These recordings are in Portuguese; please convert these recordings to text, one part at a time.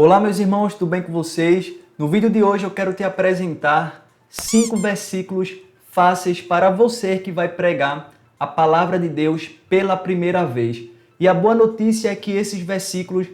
Olá, meus irmãos, tudo bem com vocês? No vídeo de hoje eu quero te apresentar 5 versículos fáceis para você que vai pregar a palavra de Deus pela primeira vez. E a boa notícia é que esses versículos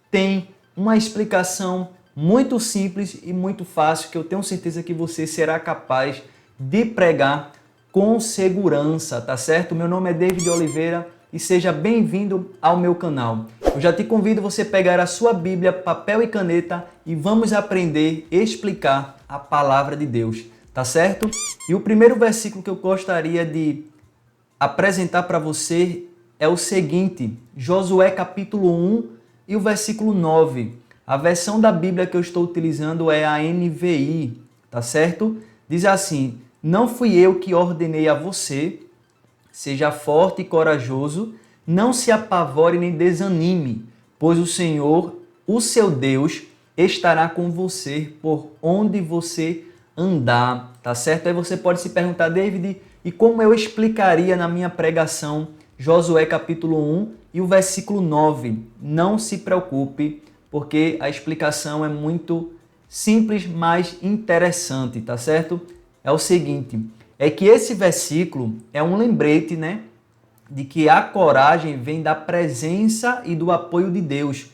têm uma explicação muito simples e muito fácil que eu tenho certeza que você será capaz de pregar com segurança, tá certo? Meu nome é David Oliveira e seja bem-vindo ao meu canal. Eu já te convido a você pegar a sua Bíblia, papel e caneta e vamos aprender a explicar a palavra de Deus, tá certo? E o primeiro versículo que eu gostaria de apresentar para você é o seguinte, Josué capítulo 1 e o versículo 9. A versão da Bíblia que eu estou utilizando é a NVI, tá certo? Diz assim, não fui eu que ordenei a você, seja forte e corajoso, não se apavore nem desanime, pois o Senhor, o seu Deus, estará com você por onde você andar, tá certo? Aí você pode se perguntar, David, e como eu explicaria na minha pregação Josué capítulo 1 e o versículo 9? Não se preocupe, porque a explicação é muito simples, mas interessante, tá certo? É o seguinte, é que esse versículo é um lembrete, né, de que a coragem vem da presença e do apoio de Deus.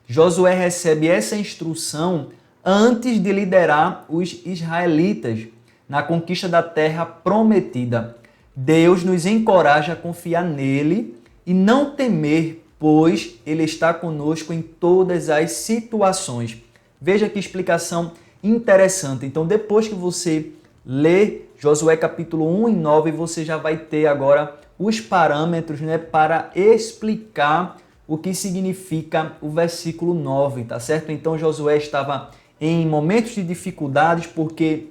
Josué recebe essa instrução antes de liderar os israelitas na conquista da terra prometida. Deus nos encoraja a confiar nele e não temer, pois ele está conosco em todas as situações. Veja que explicação interessante. Então, depois que você lê Josué capítulo 1 e 9, você já vai ter agora os parâmetros, né, para explicar o que significa o versículo 9, tá certo? Então Josué estava em momentos de dificuldades porque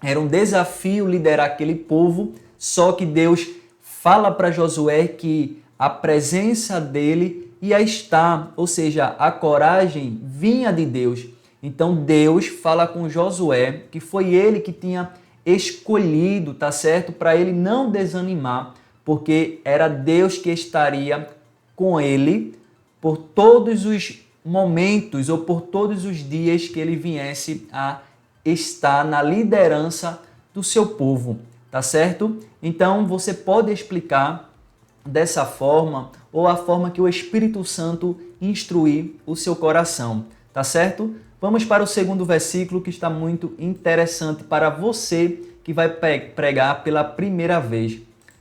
era um desafio liderar aquele povo, só que Deus fala para Josué que a presença dele ia estar, ou seja, a coragem vinha de Deus. Então Deus fala com Josué que foi ele que tinha escolhido, tá certo? Para ele não desanimar, porque era Deus que estaria com ele por todos os momentos ou por todos os dias que ele viesse a estar na liderança do seu povo, tá certo? Então você pode explicar dessa forma ou a forma que o Espírito Santo instruir o seu coração, tá certo? Vamos para o segundo versículo que está muito interessante para você que vai pregar pela primeira vez.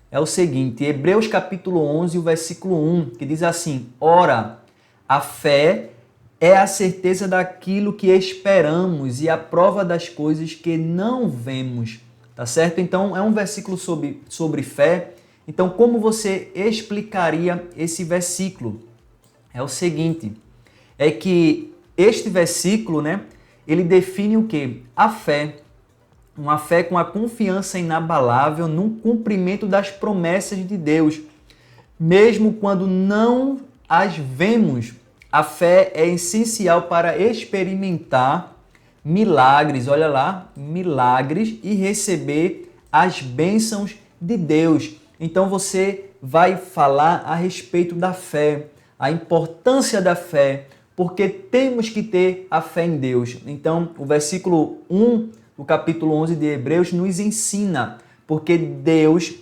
É o seguinte, Hebreus capítulo 11, o versículo 1, que diz assim, ora, a fé é a certeza daquilo que esperamos e a prova das coisas que não vemos, tá certo? Então, é um versículo sobre fé. Então, como você explicaria esse versículo? É o seguinte, é que este versículo, né, ele define o quê? A fé. Uma fé com a confiança inabalável no cumprimento das promessas de Deus. Mesmo quando não as vemos, a fé é essencial para experimentar milagres, olha lá, milagres e receber as bênçãos de Deus. Então você vai falar a respeito da fé, a importância da fé, porque temos que ter a fé em Deus. Então, o versículo 1 do capítulo 11 de Hebreus nos ensina, porque Deus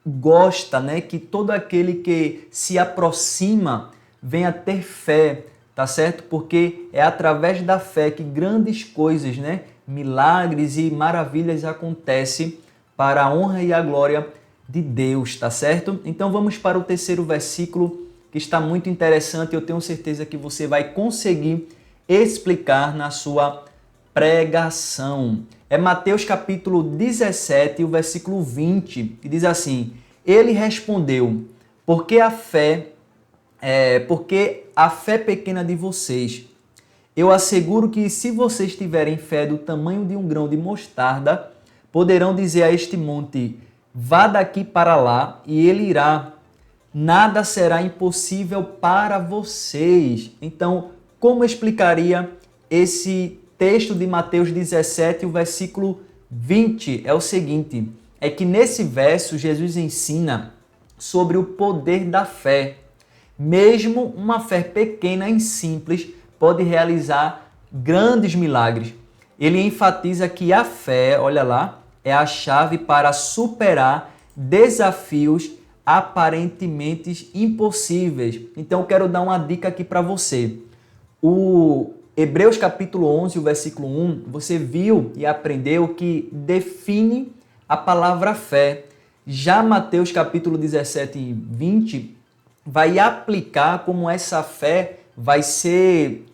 gosta, né, que todo aquele que se aproxima venha ter fé, tá certo? Porque é através da fé que grandes coisas, né, milagres e maravilhas acontecem para a honra e a glória de Deus, tá certo? Então vamos para o terceiro versículo, que está muito interessante, eu tenho certeza que você vai conseguir explicar na sua pregação. É Mateus capítulo 17, o versículo 20, que diz assim, ele respondeu, porque a fé pequena de vocês, eu asseguro que se vocês tiverem fé do tamanho de um grão de mostarda, poderão dizer a este monte, vá daqui para lá, e ele irá. Nada será impossível para vocês. Então, como explicaria esse texto de Mateus 17, o versículo 20? É o seguinte, é que nesse verso Jesus ensina sobre o poder da fé. Mesmo uma fé pequena e simples pode realizar grandes milagres. Ele enfatiza que a fé, olha lá, é a chave para superar desafios aparentemente impossíveis. Então eu quero dar uma dica aqui para você. O Hebreus capítulo 11, o versículo 1, você viu e aprendeu que define a palavra fé. Já Mateus capítulo 17 e 20 vai aplicar como essa fé vai ser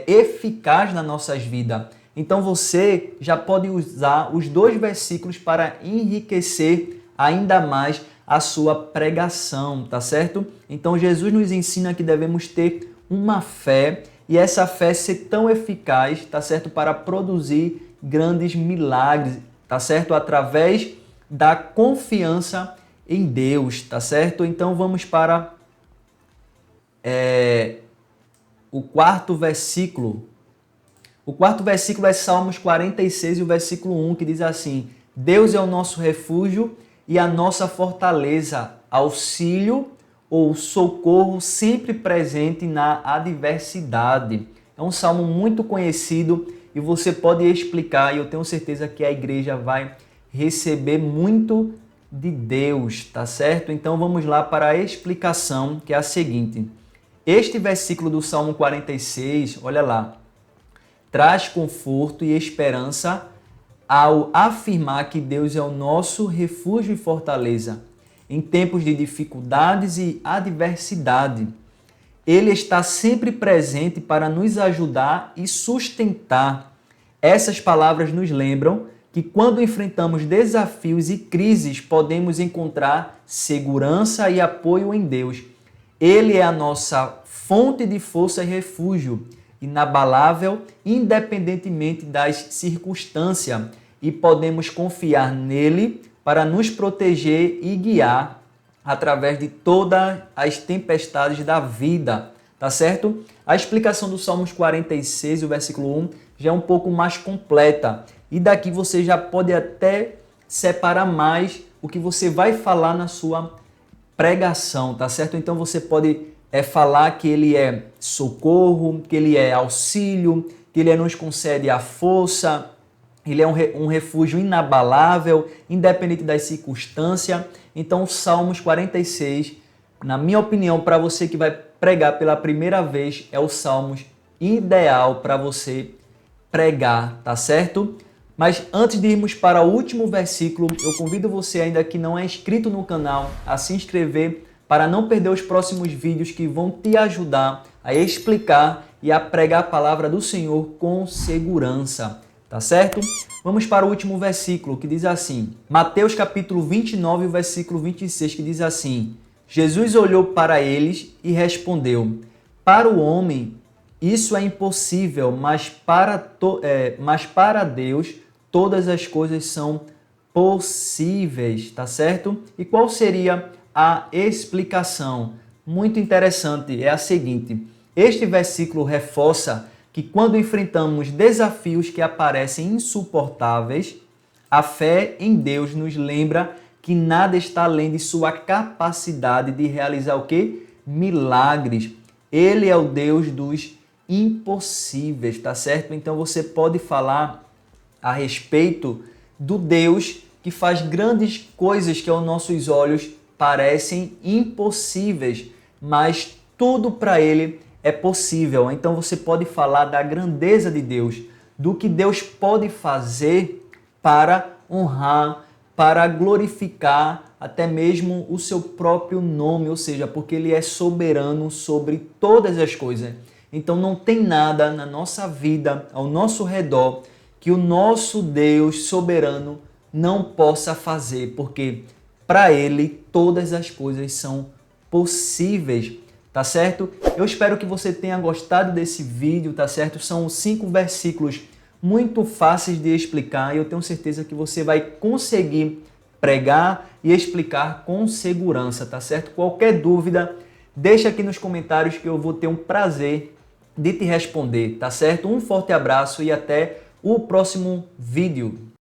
eficaz nas nossas vidas. Então você já pode usar os dois versículos para enriquecer ainda mais a sua pregação, tá certo? Então Jesus nos ensina que devemos ter uma fé e essa fé ser tão eficaz, tá certo? Para produzir grandes milagres, tá certo? Através da confiança em Deus, tá certo? Então vamos para o quarto versículo. O quarto versículo é Salmos 46 e o versículo 1, que diz assim: Deus é o nosso refúgio e a nossa fortaleza, auxílio ou socorro sempre presente na adversidade. É um salmo muito conhecido e você pode explicar, e eu tenho certeza que a igreja vai receber muito de Deus, tá certo? Então vamos lá para a explicação, que é a seguinte. Este versículo do Salmo 46, olha lá, traz conforto e esperança ao afirmar que Deus é o nosso refúgio e fortaleza em tempos de dificuldades e adversidade. Ele está sempre presente para nos ajudar e sustentar. Essas palavras nos lembram que quando enfrentamos desafios e crises, podemos encontrar segurança e apoio em Deus. Ele é a nossa fonte de força e refúgio, inabalável, independentemente das circunstâncias, e podemos confiar nele para nos proteger e guiar através de todas as tempestades da vida, tá certo? A explicação do Salmos 46, o versículo 1, já é um pouco mais completa, e daqui você já pode até separar mais o que você vai falar na sua pregação, tá certo? Então você pode falar que ele é socorro, que ele é auxílio, que ele nos concede a força, ele é um refúgio inabalável, independente das circunstâncias. Então, o Salmos 46, na minha opinião, para você que vai pregar pela primeira vez, é o Salmos ideal para você pregar, tá certo? Mas antes de irmos para o último versículo, eu convido você ainda que não é inscrito no canal a se inscrever para não perder os próximos vídeos que vão te ajudar a explicar e a pregar a palavra do Senhor com segurança, tá certo? Vamos para o último versículo, que diz assim, Mateus capítulo 29, versículo 26, que diz assim, Jesus olhou para eles e respondeu, para o homem isso é impossível, mas para Deus todas as coisas são possíveis, tá certo? E qual seria a explicação? Muito interessante, é a seguinte. Este versículo reforça que quando enfrentamos desafios que aparecem insuportáveis, a fé em Deus nos lembra que nada está além de sua capacidade de realizar o quê? Milagres. Ele é o Deus dos impossíveis, tá certo? Então você pode falar a respeito do Deus que faz grandes coisas que aos nossos olhos parecem impossíveis, mas tudo para ele é possível. Então você pode falar da grandeza de Deus, do que Deus pode fazer para honrar, para glorificar até mesmo o seu próprio nome, ou seja, porque ele é soberano sobre todas as coisas. Então não tem nada na nossa vida, ao nosso redor, que o nosso Deus soberano não possa fazer, porque para ele todas as coisas são possíveis, tá certo? Eu espero que você tenha gostado desse vídeo, tá certo? São 5 versículos muito fáceis de explicar e eu tenho certeza que você vai conseguir pregar e explicar com segurança, tá certo? Qualquer dúvida, deixa aqui nos comentários que eu vou ter um prazer de te responder, tá certo? Um forte abraço e até o próximo vídeo.